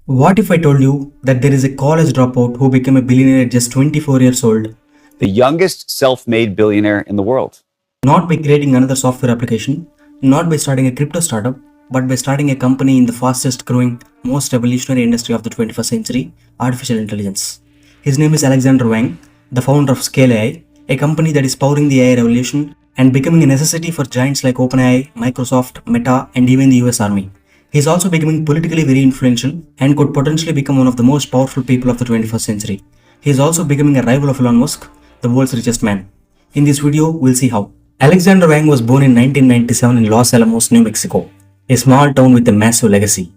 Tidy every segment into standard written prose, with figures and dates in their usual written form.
What if I told you that there is a college dropout who became a billionaire at just 24 years old, The youngest self-made billionaire in the world. not by creating another software application, not by starting a crypto startup, but by starting a company in the fastest growing, most revolutionary industry of the 21st century, artificial intelligence. His name is Alexandr Wang, the founder of Scale AI, a company that is powering the AI revolution and becoming a necessity for giants like OpenAI, Microsoft, Meta, and even the US Army. He is also becoming politically very influential and could potentially become one of the most powerful people of the 21st century. He is also becoming a rival of Elon Musk, the world's richest man. In this video, we'll see how. Alexandr Wang was born in 1997 in Los Alamos, New Mexico, a small town with a massive legacy.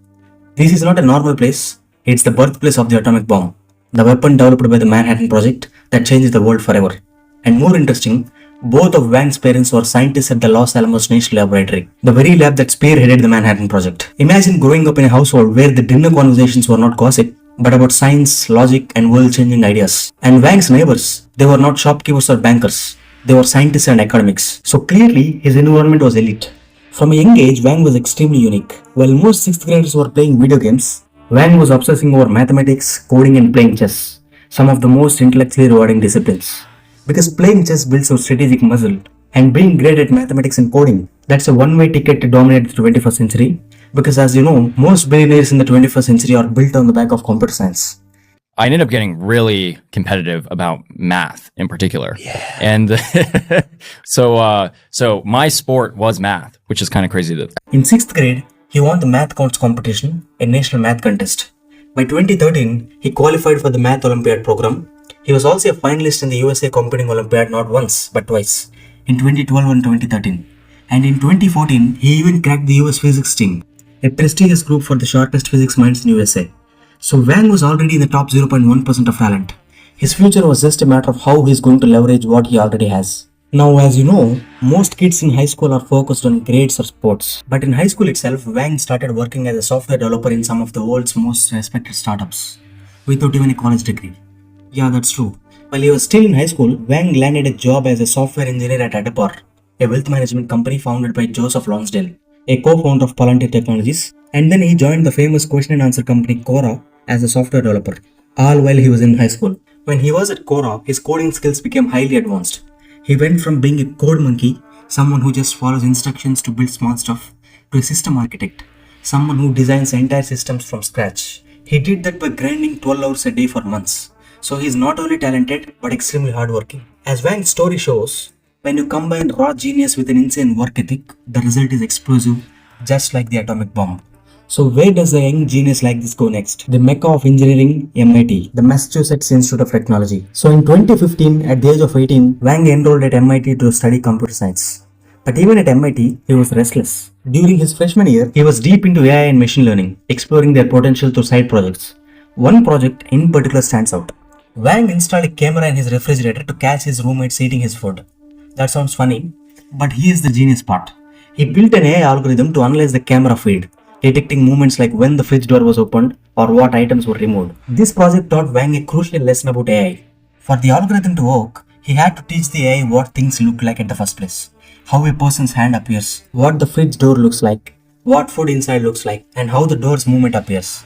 This is not a normal place, it's the birthplace of the atomic bomb, the weapon developed by the Manhattan Project that changed the world forever. And more interesting, both of Wang's parents were scientists at the Los Alamos National Laboratory, the very lab that spearheaded the Manhattan Project. Imagine growing up in a household where the dinner conversations were not gossip, but about science, logic, and world-changing ideas. And Wang's neighbors, they were not shopkeepers or bankers, they were scientists and academics. So clearly, his environment was elite. From a young age, Wang was extremely unique. While most 6th graders were playing video games, Wang was obsessing over mathematics, coding, and playing chess, some of the most intellectually rewarding disciplines. Because playing chess builds your strategic muscle, and being great at mathematics and coding, that's a one-way ticket to dominate the 21st century. Because as you know, most billionaires in the 21st century are built on the back of computer science. I ended up getting really competitive about math in particular. Yeah. And so my sport was math, which is kind of crazy. In 6th grade, he won the math counts competition, a national math contest. By 2013, he qualified for the Math Olympiad program. He was also a finalist in the USA Computing Olympiad not once, but twice, in 2012 and 2013. And in 2014, he even cracked the US physics team, a prestigious group for the sharpest physics minds in USA. So Wang was already in the top 0.1% of talent. His future was just a matter of how he's going to leverage what he already has. Now, as you know, most kids in high school are focused on grades or sports. But in high school itself, Wang started working as a software developer in some of the world's most respected startups, without even a college degree. Yeah, that's true. While he was still in high school, Wang landed a job as a software engineer at Adapar, a wealth management company founded by Joseph Lonsdale, a co-founder of Palantir Technologies, and then he joined the famous question and answer company Quora as a software developer, all while he was in high school. When he was at Quora, his coding skills became highly advanced. He went from being a code monkey, someone who just follows instructions to build small stuff, to a system architect, someone who designs entire systems from scratch. He did that by grinding 12 hours a day for months. So he is not only talented, but extremely hardworking. As Wang's story shows, when you combine raw genius with an insane work ethic, the result is explosive, just like the atomic bomb. So where does a young genius like this go next? The mecca of engineering, MIT, the Massachusetts Institute of Technology. So in 2015, at the age of 18, Wang enrolled at MIT to study computer science. But even at MIT, he was restless. During his freshman year, he was deep into AI and machine learning, exploring their potential through side projects. One project in particular stands out. Wang installed a camera in his refrigerator to catch his roommates eating his food. That sounds funny, but here's the genius part. He built an AI algorithm to analyze the camera feed, detecting movements like when the fridge door was opened or what items were removed. This project taught Wang a crucial lesson about AI. For the algorithm to work, he had to teach the AI what things look like at the first place, how a person's hand appears, what the fridge door looks like, what food inside looks like, and how the door's movement appears.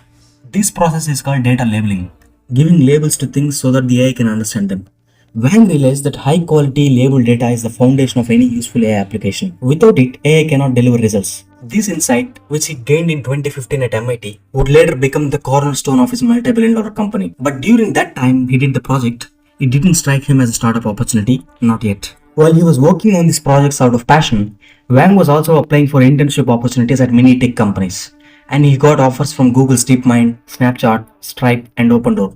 This process is called data labeling, giving labels to things so that the AI can understand them. Wang realized that high-quality labeled data is the foundation of any useful AI application. Without it, AI cannot deliver results. This insight, which he gained in 2015 at MIT, would later become the cornerstone of his multi-billion-dollar company. But during that time he did the project, it didn't strike him as a startup opportunity, not yet. While he was working on these projects out of passion, Wang was also applying for internship opportunities at many tech companies. And he got offers from Google's DeepMind, Snapchat, Stripe, and OpenDoor.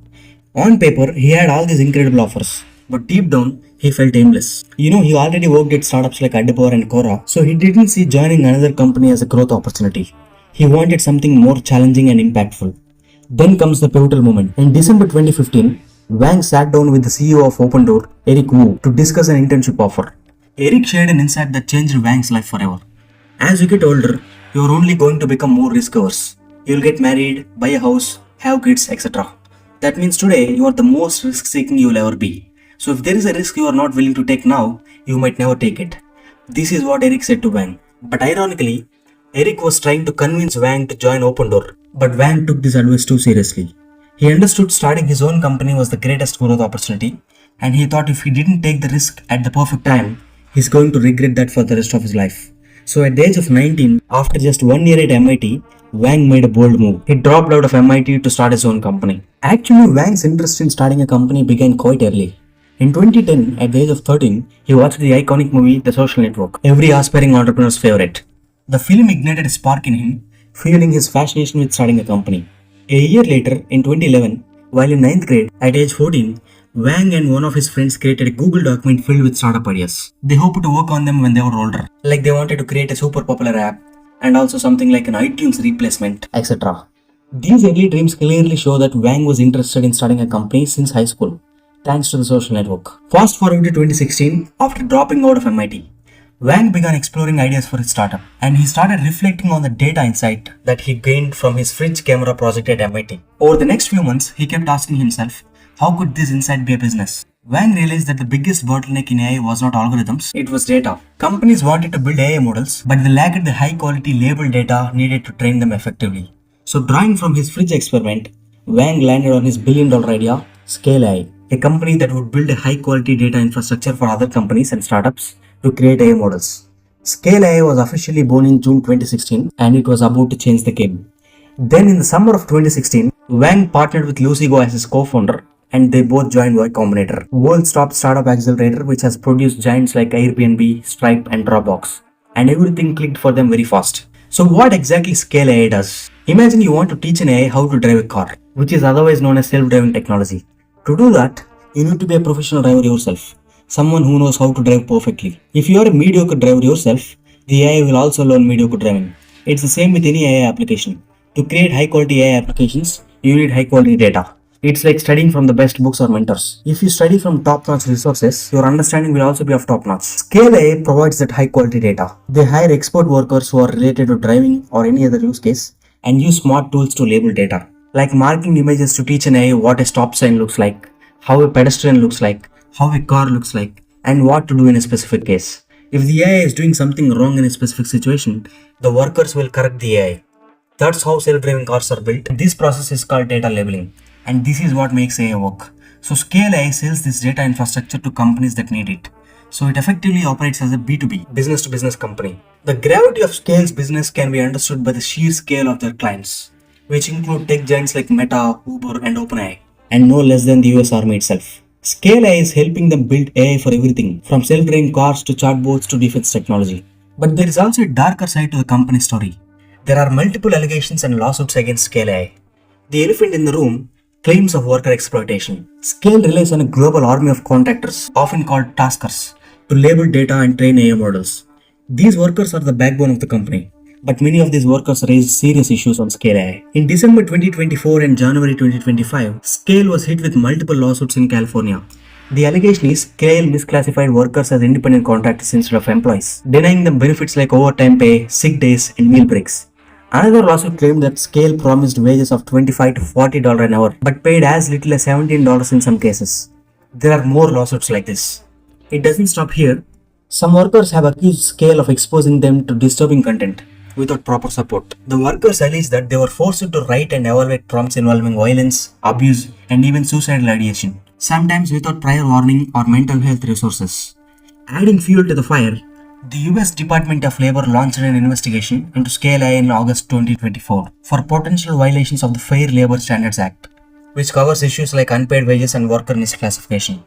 On paper, he had all these incredible offers, but deep down, he felt aimless. He already worked at startups like Adapar and Quora, so he didn't see joining another company as a growth opportunity. He wanted something more challenging and impactful. Then comes the pivotal moment. In December 2015, Wang sat down with the CEO of OpenDoor, Eric Wu, to discuss an internship offer. Eric shared an insight that changed Wang's life forever. As you get older, you are only going to become more risk-averse. You will get married, buy a house, have kids, etc. That means today you are the most risk-seeking you will ever be. So if there is a risk you are not willing to take now, you might never take it. This is what Eric said to Wang. But ironically, Eric was trying to convince Wang to join OpenDoor, but Wang took this advice too seriously. He understood starting his own company was the greatest growth opportunity, and he thought if he didn't take the risk at the perfect time, he's going to regret that for the rest of his life. So at the age of 19, after just 1 year at MIT, Wang made a bold move. He dropped out of MIT to start his own company. Actually, Wang's interest in starting a company began quite early. In 2010, at the age of 13, he watched the iconic movie The Social Network, every aspiring entrepreneur's favorite. The film ignited a spark in him, fueling his fascination with starting a company. A year later, in 2011, while in 9th grade, at age 14, Wang and one of his friends created a Google document filled with startup ideas. They hoped to work on them when they were older. Like they wanted to create a super popular app, and also something like an iTunes replacement, etc. These early dreams clearly show that Wang was interested in starting a company since high school, thanks to the social network. Fast forward to 2016, after dropping out of MIT, Wang began exploring ideas for his startup, and he started reflecting on the data insight that he gained from his fridge camera project at MIT. Over the next few months, he kept asking himself, how could this insight be a business? Wang realized that the biggest bottleneck in AI was not algorithms, it was data. Companies wanted to build AI models, but they lacked the high quality labeled data needed to train them effectively. So drawing from his fridge experiment, Wang landed on his billion-dollar idea, Scale AI, a company that would build a high quality data infrastructure for other companies and startups to create AI models. Scale AI was officially born in June 2016 and it was about to change the game. Then in the summer of 2016, Wang partnered with Lucigo as his co-founder and they both joined Y Combinator, world's top startup accelerator which has produced giants like Airbnb, Stripe and Dropbox. And everything clicked for them very fast. So what exactly Scale AI does? Imagine you want to teach an AI how to drive a car, which is otherwise known as self-driving technology. To do that, you need to be a professional driver yourself, someone who knows how to drive perfectly. If you are a mediocre driver yourself, the AI will also learn mediocre driving. It's the same with any AI application. To create high quality AI applications, you need high quality data. It's like studying from the best books or mentors. If you study from top-notch resources, your understanding will also be of top-notch. Scale AI provides that high-quality data. They hire expert workers who are related to driving or any other use case and use smart tools to label data. Like marking images to teach an AI what a stop sign looks like, how a pedestrian looks like, how a car looks like, and what to do in a specific case. If the AI is doing something wrong in a specific situation, the workers will correct the AI. That's how self-driving cars are built. This process is called data labeling. And this is what makes AI work. So Scale AI sells this data infrastructure to companies that need it. So it effectively operates as a B2B, business to business company. The gravity of Scale's business can be understood by the sheer scale of their clients, which include tech giants like Meta, Uber and OpenAI, and no less than the US Army itself. Scale AI is helping them build AI for everything, from self-driving cars to chatbots to defense technology. But there is also a darker side to the company story. There are multiple allegations and lawsuits against Scale AI. The elephant in the room, claims of worker exploitation. Scale relies on a global army of contractors, often called taskers, to label data and train AI models. These workers are the backbone of the company, but many of these workers raised serious issues on Scale AI. In December 2024 and January 2025, Scale was hit with multiple lawsuits in California. The allegation is Scale misclassified workers as independent contractors instead of employees, denying them benefits like overtime pay, sick days, and meal breaks. Another lawsuit claimed that Scale promised wages of $25 to $40 an hour, but paid as little as $17 in some cases. There are more lawsuits like this. It doesn't stop here. Some workers have accused Scale of exposing them to disturbing content without proper support. The workers allege that they were forced to write and evaluate prompts involving violence, abuse, and even suicidal ideation, sometimes without prior warning or mental health resources. Adding fuel to the fire, the US Department of Labor launched an investigation into Scale AI in August 2024 for potential violations of the Fair Labor Standards Act, which covers issues like unpaid wages and worker misclassification.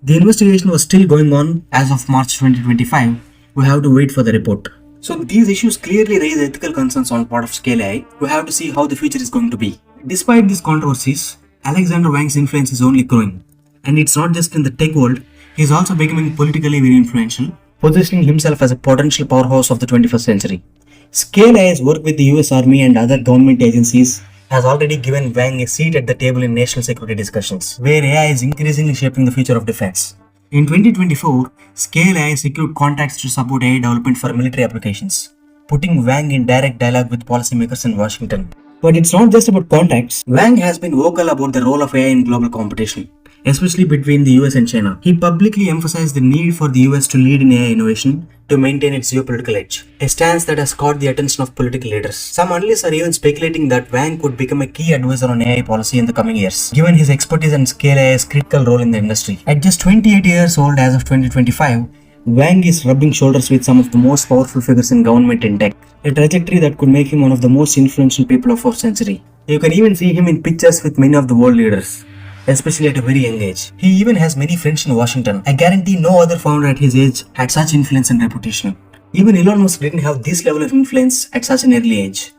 The investigation was still going on as of March 2025. We have to wait for the report. So these issues clearly raise ethical concerns on part of Scale AI. We have to see how the future is going to be. Despite these controversies, Alexandr Wang's influence is only growing. And it's not just in the tech world, he is also becoming politically very influential, positioning himself as a potential powerhouse of the 21st century. Scale AI's work with the US Army and other government agencies has already given Wang a seat at the table in national security discussions, where AI is increasingly shaping the future of defense. In 2024, Scale AI secured contracts to support AI development for military applications, putting Wang in direct dialogue with policymakers in Washington. But it's not just about contacts. Wang has been vocal about the role of AI in global competition, especially between the US and China. He publicly emphasized the need for the US to lead in AI innovation to maintain its geopolitical edge, a stance that has caught the attention of political leaders. Some analysts are even speculating that Wang could become a key advisor on AI policy in the coming years, given his expertise and scale AI's critical role in the industry. At just 28 years old as of 2025, Wang is rubbing shoulders with some of the most powerful figures in government and tech, a trajectory that could make him one of the most influential people of our century. You can even see him in pictures with many of the world leaders, especially at a very young age. He even has many friends in Washington. I guarantee no other founder at his age had such influence and reputation. Even Elon Musk didn't have this level of influence at such an early age.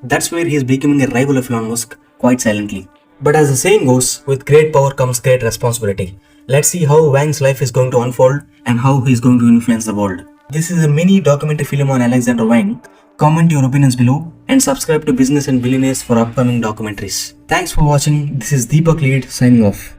That's where he is becoming a rival of Elon Musk quite silently. But as the saying goes, with great power comes great responsibility. Let's see how Wang's life is going to unfold and how he is going to influence the world. This is a mini documentary film on Alexandr Wang. Comment your opinions below and subscribe to Business and Billionaires for upcoming documentaries. Thanks for watching. This is Deepak Lead signing off.